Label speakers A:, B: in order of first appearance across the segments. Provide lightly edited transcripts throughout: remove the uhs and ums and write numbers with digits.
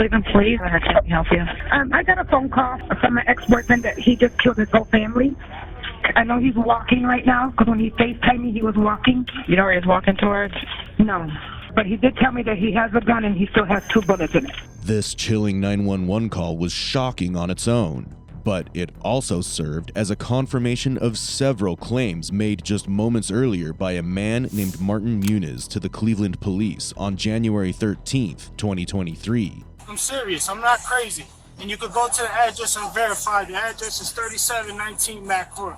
A: Cleveland Police. How can I help you? I got a phone call from my ex-boyfriend that he just killed his whole family. I know he's walking right now, because when he FaceTimed me, he was walking. You know where he's walking towards? No. But he did tell me that he has a gun and he still has 2 bullets in it.
B: This chilling 911 call was shocking on its own, but it also served as a confirmation of several claims made just moments earlier by a man named Martin Muniz to the Cleveland Police on January 13th, 2023.
C: I'm serious, I'm not crazy. And you could go to the address and verify. The address is 3719 Mac Court.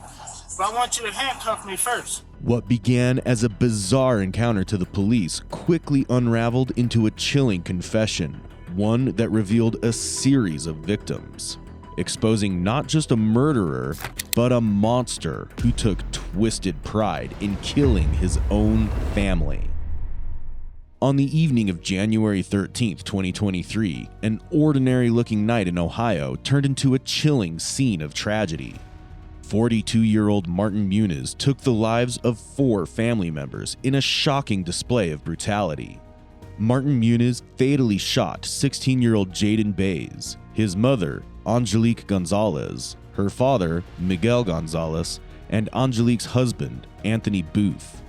C: But I want you to handcuff me first.
B: What began as a bizarre encounter to the police quickly unraveled into a chilling confession, one that revealed a series of victims, exposing not just a murderer, but a monster who took twisted pride in killing his own family. On the evening of January 13th, 2023, an ordinary-looking night in Ohio turned into a chilling scene of tragedy. 42-year-old Martin Muniz took the lives of 4 family members in a shocking display of brutality. Martin Muniz fatally shot 16-year-old Jaden Bays, his mother, Angelique Gonzalez, her father, Miguel Gonzalez, and Angelique's husband, Anthony Booth.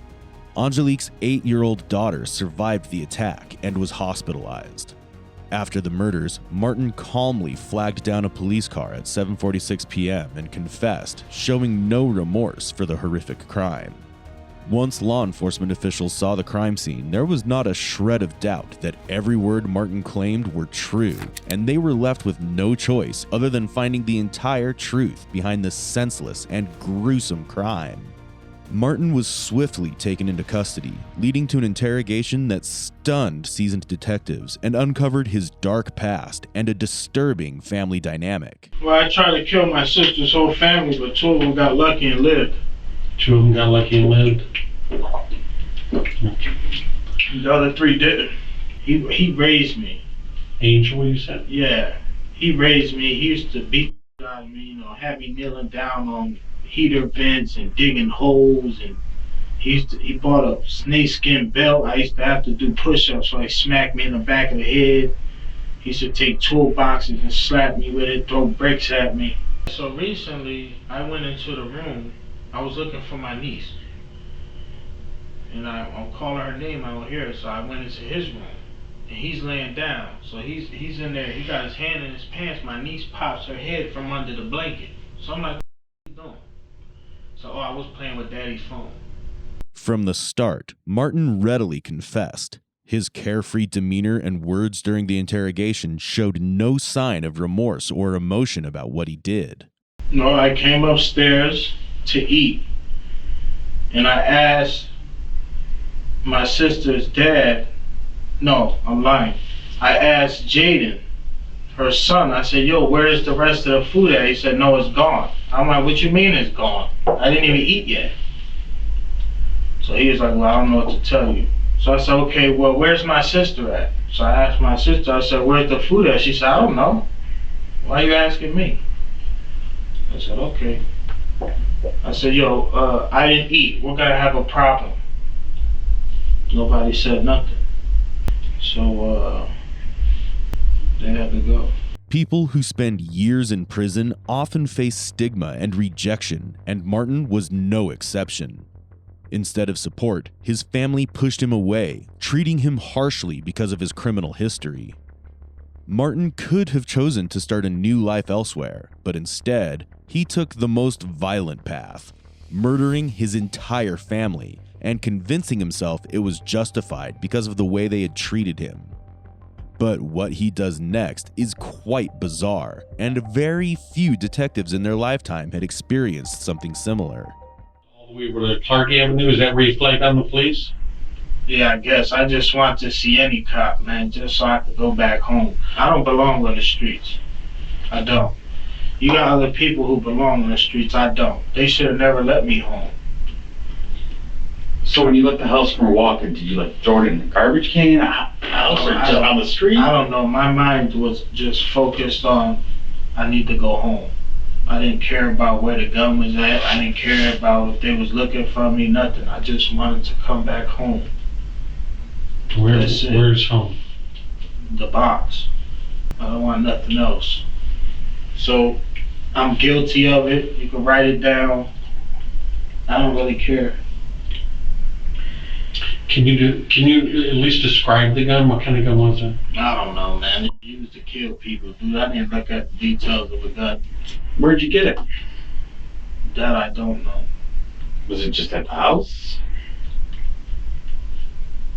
B: Angelique's 8-year-old daughter survived the attack and was hospitalized. After the murders, Martin calmly flagged down a police car at 7:46 p.m. and confessed, showing no remorse for the horrific crime. Once law enforcement officials saw the crime scene, there was not a shred of doubt that every word Martin claimed were true, and they were left with no choice other than finding the entire truth behind this senseless and gruesome crime. Martin was swiftly taken into custody, leading to an interrogation that stunned seasoned detectives and uncovered his dark past and a disturbing family dynamic.
C: Well, I tried to kill my sister's whole family, but 2 of them got lucky and lived.
D: 2 of them got lucky and lived?
C: The other 3 didn't. He raised me.
D: Angel, you said?
C: Yeah. He raised me. He used to beat out of me, have me kneeling down on heater vents and digging holes, and he bought a snakeskin belt. I used to have to do push-ups, so he smacked me in the back of the head. He used to take toolboxes and slap me with it, throw bricks at me. So recently, I went into the room. I was looking for my niece, and I'm calling her name. I don't hear her, so I went into his room, and he's laying down. So he's in there. He got his hand in his pants. My niece pops her head from under the blanket. So I'm like, what are you doing? So I was playing with Daddy's phone.
B: From the start, Martin readily confessed. His carefree demeanor and words during the interrogation showed no sign of remorse or emotion about what he did.
C: No, I came upstairs to eat, and I asked my sister's dad, no, I'm lying. I asked Jaden, her son, I said, yo, where's the rest of the food at? He said, no, it's gone. I'm like, what you mean it's gone? I didn't even eat yet. So he was like, well, I don't know what to tell you. So I said, okay, well, where's my sister at? So I asked my sister, I said, where's the food at? She said, I don't know. Why are you asking me? I said, okay. I said, yo, I didn't eat. We're gonna have a problem. Nobody said nothing. So, they had to go.
B: People who spend years in prison often face stigma and rejection, and Martin was no exception. Instead of support, his family pushed him away, treating him harshly because of his criminal history. Martin could have chosen to start a new life elsewhere, but instead, he took the most violent path, murdering his entire family and convincing himself it was justified because of the way they had treated him. But what he does next is quite bizarre, and very few detectives in their lifetime had experienced something similar.
D: All the way over to Clark Avenue, is that where you flagged on the police?
C: Yeah, I guess. I just want to see any cop, man, just so I could go back home. I don't belong on the streets. I don't. You got other people who belong on the streets. I don't. They should have never let me home.
E: So when you left the house for a walk, did you like throw it in the garbage can, house, or just on the street?
C: I don't know. My mind was just focused on, I need to go home. I didn't care about where the gun was at. I didn't care about if they was looking for me, nothing. I just wanted to come back home.
D: Where's home?
C: The box. want nothing else. So I'm guilty of it. You can write it down. I don't really care.
D: Can you at least describe the gun? What kind of gun was it?
C: I don't know, man. It's used to kill people, dude. I didn't look at the details of a gun.
E: Where'd you get it?
C: That I don't know.
E: Was it just at the house?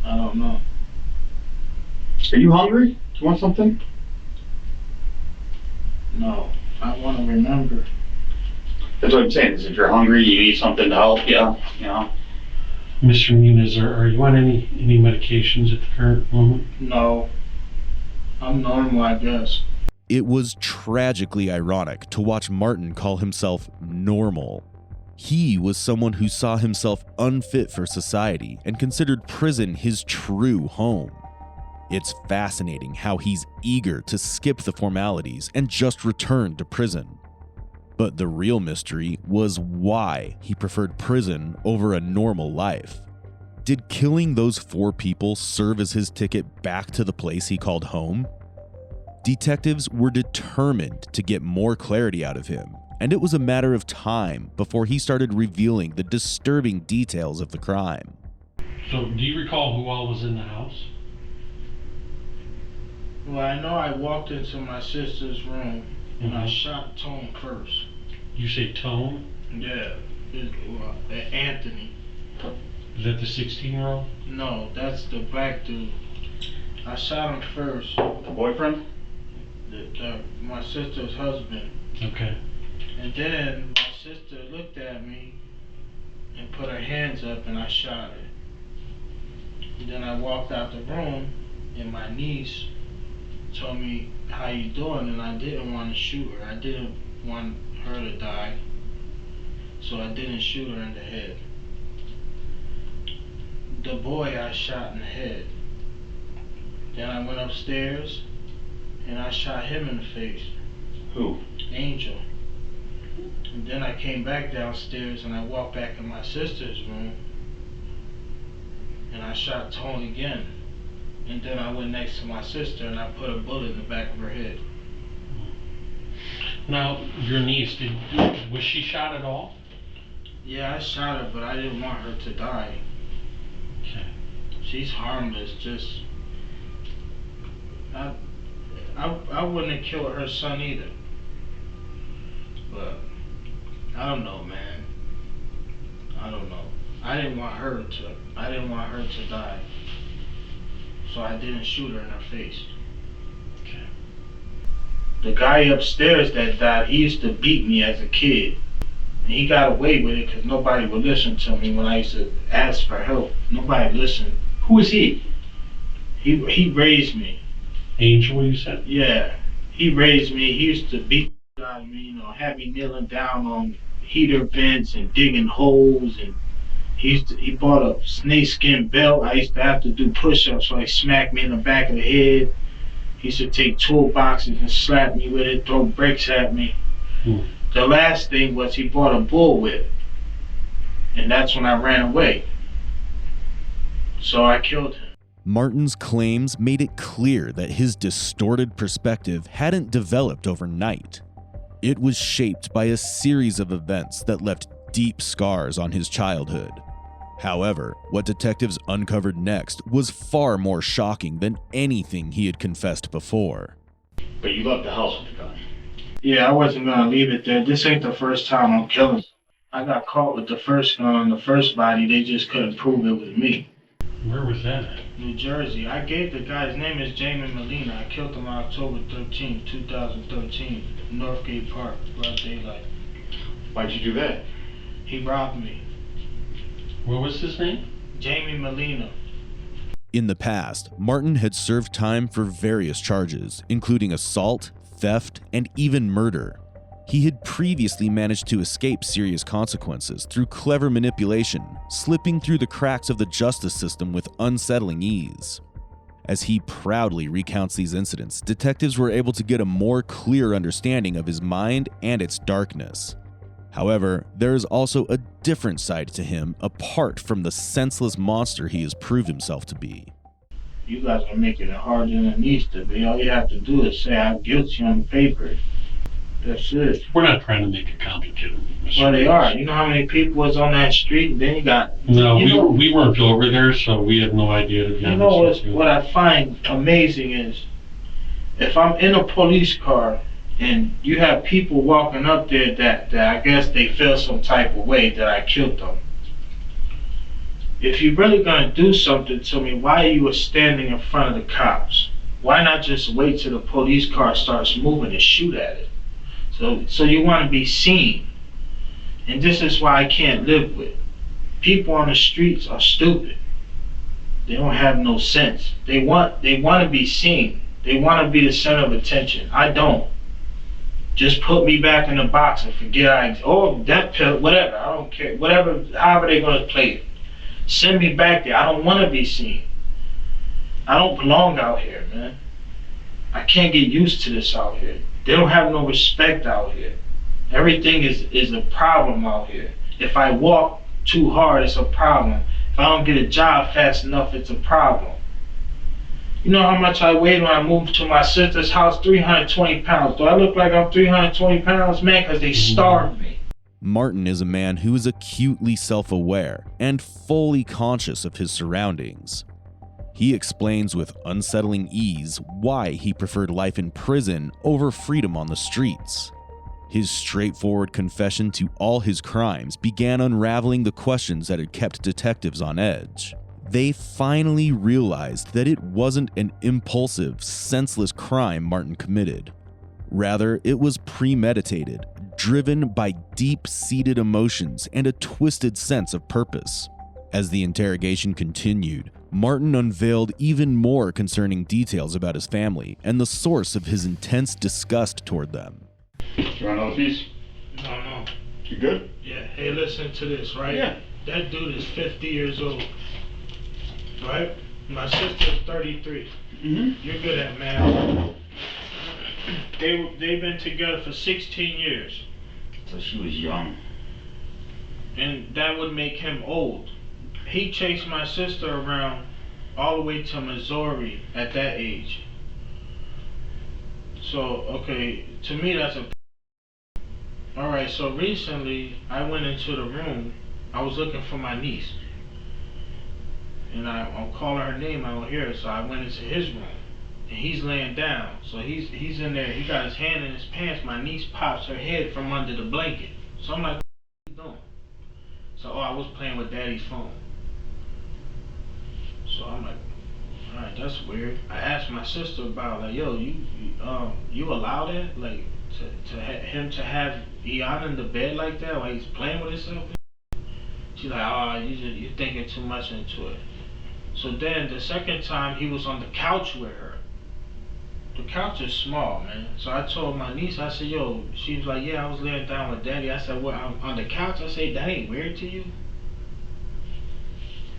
C: I don't know.
E: Are you hungry? Do you want something?
C: No. I want to remember.
E: That's what I'm saying, is if you're hungry, you need something to help you, you know?
D: Mr. Muniz, are you on any medications at the current moment?
C: No. I'm normal, I guess.
B: It was tragically ironic to watch Martin call himself normal. He was someone who saw himself unfit for society and considered prison his true home. It's fascinating how he's eager to skip the formalities and just return to prison. But the real mystery was why he preferred prison over a normal life. Did killing those 4 people serve as his ticket back to the place he called home? Detectives were determined to get more clarity out of him, and it was a matter of time before he started revealing the disturbing details of the crime.
D: So, do you recall who all was in the house?
C: Well, I know I walked into my sister's room and I shot Tone first.
D: You say Tone?
C: Yeah. Anthony.
D: Is that the 16-year-old?
C: No, that's the black dude. I shot him first.
E: The boyfriend?
C: My sister's husband.
D: Okay.
C: And then my sister looked at me and put her hands up and I shot her. And then I walked out the room and my niece told me, "How you doing?" And I didn't want to shoot her. I didn't want her to die. So I didn't shoot her in the head. The boy I shot in the head. Then I went upstairs and I shot him in the face.
E: Who?
C: Angel. And then I came back downstairs and I walked back in my sister's room and I shot Tone again. And then I went next to my sister and I put a bullet in the back of her head.
D: Now, your niece, was she shot at all?
C: Yeah, I shot her, but I didn't want her to die.
D: Okay.
C: She's harmless, just... I wouldn't have killed her son either. But, I don't know, man. I don't know. I didn't want her to die. So I didn't shoot her in her face.
D: Okay.
C: The guy upstairs that died, he used to beat me as a kid. And he got away with it because nobody would listen to me when I used to ask for help. Nobody listened.
E: Who is he?
C: He raised me.
D: Angel, you said?
C: Yeah. He raised me. He used to beat out of me, have me kneeling down on heater vents and digging holes, and he bought a snakeskin belt. I used to have to do push-ups, so he smacked me in the back of the head. He used to take toolboxes and slap me with it, throw bricks at me. The last thing was he bought a bullwhip, and that's when I ran away. So I killed him.
B: Martin's claims made it clear that his distorted perspective hadn't developed overnight. It was shaped by a series of events that left deep scars on his childhood. However, what detectives uncovered next was far more shocking than anything he had confessed before.
E: But you left the house with the gun.
C: Yeah, I wasn't gonna leave it there. This ain't the first time I'm killing. I got caught with the first gun on the first body. They just couldn't prove it was me.
D: Where was that at?
C: New Jersey. I gave the guy's name is Jamie Molina. I killed him on October 13, 2013, Northgate Park, broad daylight.
E: Why'd you do that?
C: He robbed me.
D: What was his name?
C: Jamie Molina.
B: In the past, Martin had served time for various charges, including assault, theft, and even murder. He had previously managed to escape serious consequences through clever manipulation, slipping through the cracks of the justice system with unsettling ease. As he proudly recounts these incidents, detectives were able to get a more clear understanding of his mind and its darkness. However, there is also a different side to him apart from the senseless monster he has proved himself to be.
C: You guys are making it harder than it needs to be. All you have to do is say I'm guilty on the paper. That's it.
D: We're not trying to make it complicated. Mr.
C: Well, they are.
D: Muniz.
C: You know how many people was on that street? And then you got...
D: No,
C: we
D: we weren't over there, so we have no idea, to be
C: You know
D: honest with you.
C: what I find amazing is, if I'm in a police car and you have people walking up there that I guess they feel some type of way that I killed them. If you're really gonna do something to me, why are you standing in front of the cops? Why not just wait till the police car starts moving and shoot at it? So you want to be seen. And this is why I can't live with. People on the streets are stupid. They don't have no sense. They want to be seen. They want to be the center of attention. I don't. Just put me back in the box and forget that pill, whatever. I don't care. Whatever, however they're going to play it. Send me back there. I don't want to be seen. I don't belong out here, man. I can't get used to this out here. They don't have no respect out here. Everything is a problem out here. If I walk too hard, it's a problem. If I don't get a job fast enough, it's a problem. You know how much I weighed when I moved to my sister's house? 320 pounds. Do I look like I'm 320 pounds, man? Because they starved me.
B: Martin is a man who is acutely self-aware and fully conscious of his surroundings. He explains with unsettling ease why he preferred life in prison over freedom on the streets. His straightforward confession to all his crimes began unraveling the questions that had kept detectives on edge. They finally realized that it wasn't an impulsive, senseless crime Martin committed. Rather, it was premeditated, driven by deep-seated emotions and a twisted sense of purpose. As the interrogation continued, Martin unveiled even more concerning details about his family and the source of his intense disgust toward them.
E: You want another piece?
C: No.
E: You good?
C: Yeah. Hey, listen to this, right?
E: Yeah.
C: That dude is 50 years old. Right? My sister's 33.
E: Mm-hmm.
C: You're good at math. They've been together for 16 years.
E: So she was young.
C: And that would make him old. He chased my sister around all the way to Missouri at that age. So, okay, to me that's a... Alright, so recently I went into the room. I was looking for my niece. And I'm calling her name, I don't hear her, so I went into his room. And he's laying down. So he's in there, he got his hand in his pants. My niece pops her head from under the blanket. So I'm like, what are you doing? So, I was playing with daddy's phone. So I'm like, alright, that's weird. I asked my sister about, like, yo, you allow that? Like, him to have Ian in the bed like that while he's playing with himself? She's like, oh, you're thinking too much into it. So then the second time he was on the couch with her. The couch is small, man. So I told my niece, I said, yo, she was like, yeah, I was laying down with daddy. I said, well, I'm on the couch. I said, that ain't weird to you?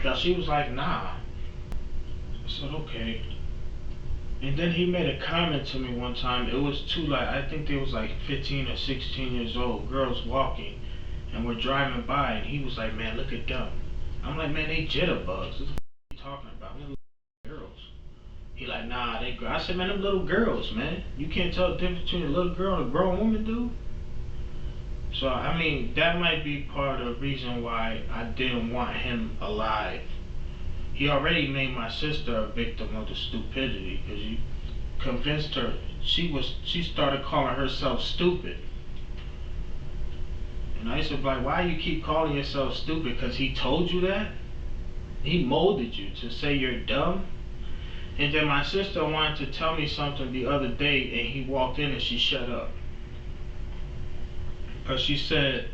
C: Cause she was like, nah. I said, okay. And then he made a comment to me one time. It was two, like, I think they was like 15 or 16 years old, girls walking, and we're driving by, and he was like, man, look at them. I'm like, man, they jitterbugs. What the f*** are you talking about? Them little girls. He like, nah, they girls. I said, man, them little girls, man. You can't tell the difference between a little girl and a grown woman, dude. So, I mean, that might be part of the reason why I didn't want him alive. He already made my sister a victim of the stupidity because you convinced her. She started calling herself stupid. And I used to be like, why you keep calling yourself stupid? Because he told you that? He molded you to say you're dumb? And then my sister wanted to tell me something the other day, and he walked in and she shut up. Because she said,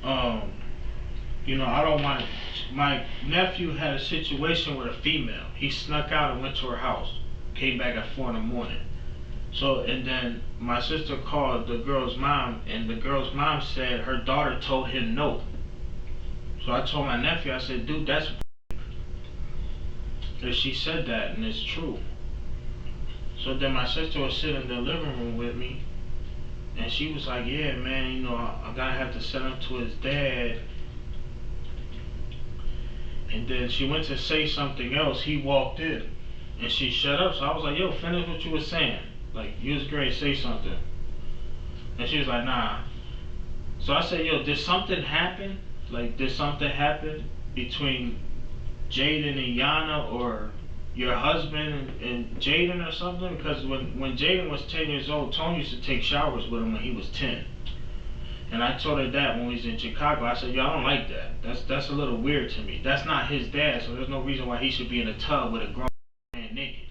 C: you know, I don't want... My nephew had a situation with a female. He snuck out and went to her house. Came back at 4 in the morning. So, and then my sister called the girl's mom, and the girl's mom said her daughter told him no. So I told my nephew, I said, dude, that's... And she said that, and it's true. So then my sister was sitting in the living room with me, and she was like, yeah, man, you know, I'm gonna have to send him to his dad. And then she went to say something else. He walked in and she shut up. So I was like, yo, finish what you were saying. Like, you was great, say something. And she was like, nah. So I said, yo, did something happen? Like, did something happen between Jaden and Yana, or your husband and Jaden or something? Because when Jaden was 10 years old, Tony used to take showers with him when he was 10. And I told her that when we was in Chicago. I said, yo, I don't like that. That's a little weird to me. That's not his dad, so there's no reason why he should be in a tub with a grown man naked.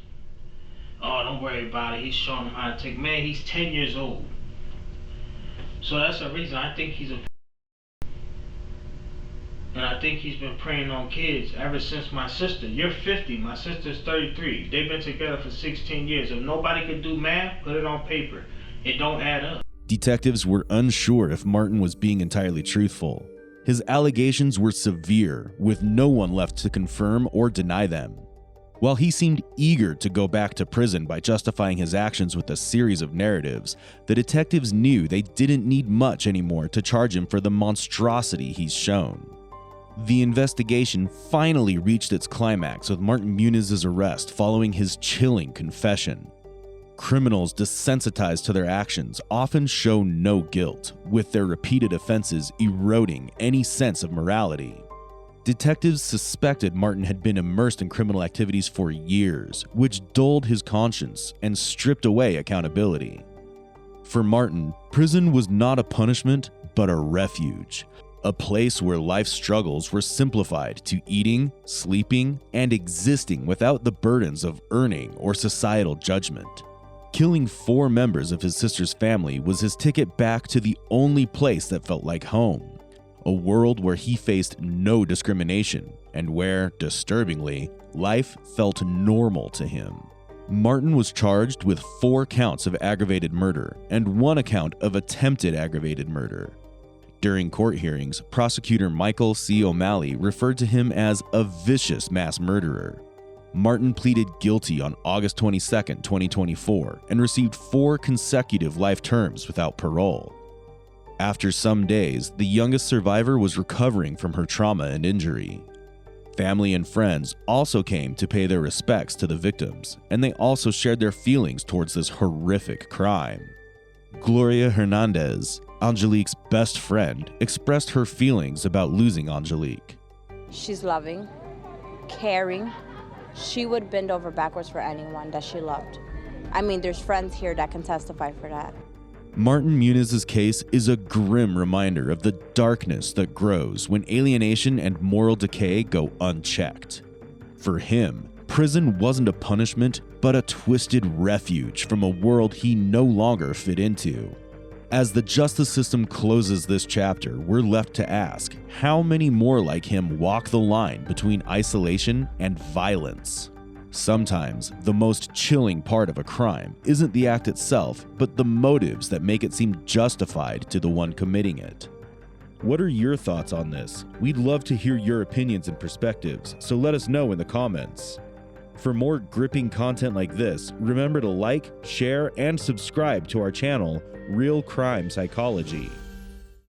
C: Oh, don't worry about it. He's showing him how to take. Man, he's 10 years old. So that's the reason I think he's a. And I think he's been preying on kids ever since my sister. You're 50, my sister's 33. They've been together for 16 years. If nobody could do math, put it on paper. It don't add up.
B: Detectives were unsure if Martin was being entirely truthful. His allegations were severe, with no one left to confirm or deny them. While he seemed eager to go back to prison by justifying his actions with a series of narratives, the detectives knew they didn't need much anymore to charge him for the monstrosity he's shown. The investigation finally reached its climax with Martin Muniz's arrest following his chilling confession. Criminals desensitized to their actions often show no guilt, with their repeated offenses eroding any sense of morality. Detectives suspected Martin had been immersed in criminal activities for years, which dulled his conscience and stripped away accountability. For Martin, prison was not a punishment, but a refuge. A place where life's struggles were simplified to eating, sleeping, and existing without the burdens of earning or societal judgment. Killing 4 members of his sister's family was his ticket back to the only place that felt like home. A world where he faced no discrimination and where, disturbingly, life felt normal to him. Martin was charged with 4 counts of aggravated murder and 1 account of attempted aggravated murder. During court hearings, prosecutor Michael C. O'Malley referred to him as a vicious mass murderer. Martin pleaded guilty on August 22, 2024, and received 4 consecutive life terms without parole. After some days, the youngest survivor was recovering from her trauma and injury. Family and friends also came to pay their respects to the victims, and they also shared their feelings towards this horrific crime. Gloria Hernandez, Angelique's best friend, expressed her feelings about losing Angelique.
F: She's loving, caring. She would bend over backwards for anyone that she loved. I mean, there's friends here that can testify for that.
B: Martin Muniz's case is a grim reminder of the darkness that grows when alienation and moral decay go unchecked. For him, prison wasn't a punishment, but a twisted refuge from a world he no longer fit into. As the justice system closes this chapter, we're left to ask, how many more like him walk the line between isolation and violence? Sometimes, the most chilling part of a crime isn't the act itself, but the motives that make it seem justified to the one committing it. What are your thoughts on this? We'd love to hear your opinions and perspectives, so let us know in the comments. For more gripping content like this, remember to like, share, and subscribe to our channel, Real Crime Psychology.